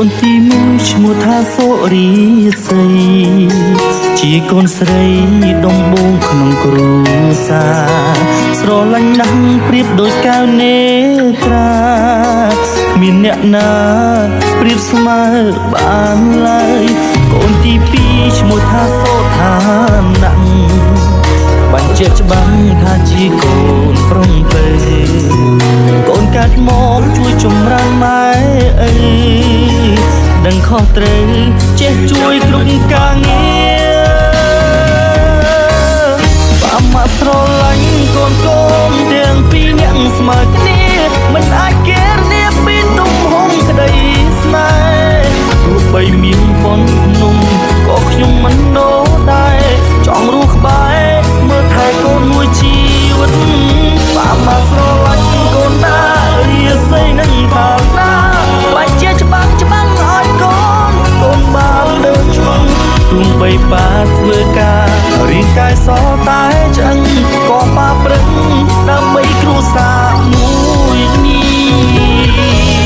នទីមួយឈ្មោះថាសូរីសីជាកូនស្រីដំបងក្នុងគ្រួសារស្រឡាញ់ណាស់ប្រៀបដូចកែវនេត្រាគ្មានអ្នកណាប្រៀបស្មើបានឡើយកូនទីពីរឈ្មោះថាសូថាណាក់បញ្ជាក់ច្បាស់ថាជាកូនប្រុងពេកូនកាត់មកជួយចម្រើនម៉ែអីដឹងខុសត្រូវចេះជួយគ្រប់ការងារបាម៉ាក់ស្រឡាញ់កូនកូនទាំងពីរនាក់ស្មើគ្នាមិនអាចកែគ្នាពីទំហំក្តីស្នេហ៍ទោះបីមានប៉ុនភ្នំក៏ខ្ញុំមិនដូរដែរចង់រស់ក្បែរមើលថែកូនមួយជីវិតបាម៉ាក់ស្រឡាញ់កូនតារាសីនឹងខាងណាបាច់ជាច្បាំងឲ្យកូនបានលើកឆ្លងទោះបីប៉ាធ្វើការរាងកាយសតែឆ្អឹងក៏ប៉ាប្រឹងដើម្បីគ្រួសារមួយនេះ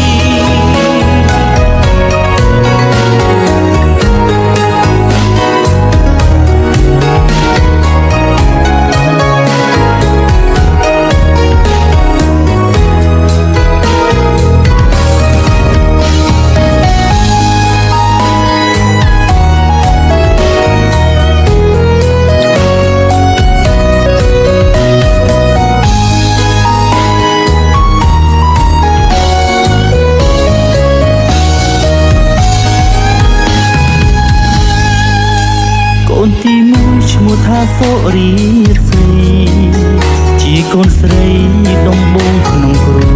កូនទីមួយឈ្មោះថាសូរីសីជាកូនស្រីដំបងក្នុងគ្រួ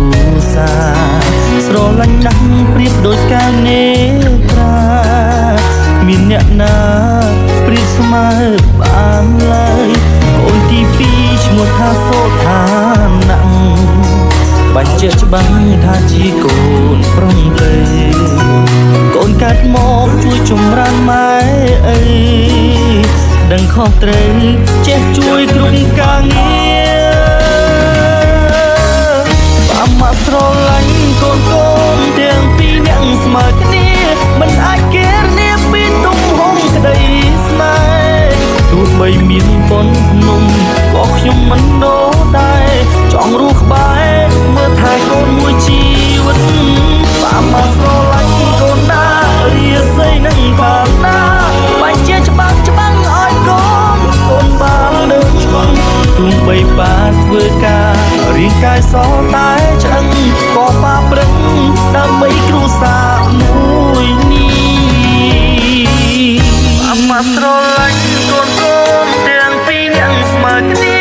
សារស្រឡាញ់ណាស់ប្រៀបដូចកែវនេត្រាមានអ្នកណាប្រៀបស្មើបានឡើយកូនទីពីរឈ្មោះថាសូថាណាក់បញ្ជាក់ច្បាស់ថាជាកូនប្រុងពេកូនកាត់មកជួយចម្រើនម៉ែអីដឹងខុសត្រូវចេះជួយគ្រប់ការងារបាម៉ាក់ស្រឡាញ់កូនទាំងពីរនាក់ស្មើគ្នាមិនអាចកែគ្នាពីទំហំក្តីស្នេហ៍ទោះបីមានប៉ុនភ្នំក៏ខ្ញុំមិនដូរដែរចង់រស់ក្បែរមើលថែកូនមួយជីវិតបាម៉ាក់ស្រឡាញ់កូនតារាសីនឹងខាងណាបាច់ជាច្បាំងឲ្យកូនបានលើកឆ្លងទោះបីប៉ាធ្វើការរាងកាយសតែឆ្អឹងក៏ប៉ាប្រឹងដើម្បីគ្រួសារមួយនេះបាម៉ាក់ស្រឡាញ់កូនទាំងពីរនាក់ស្មើគ្នា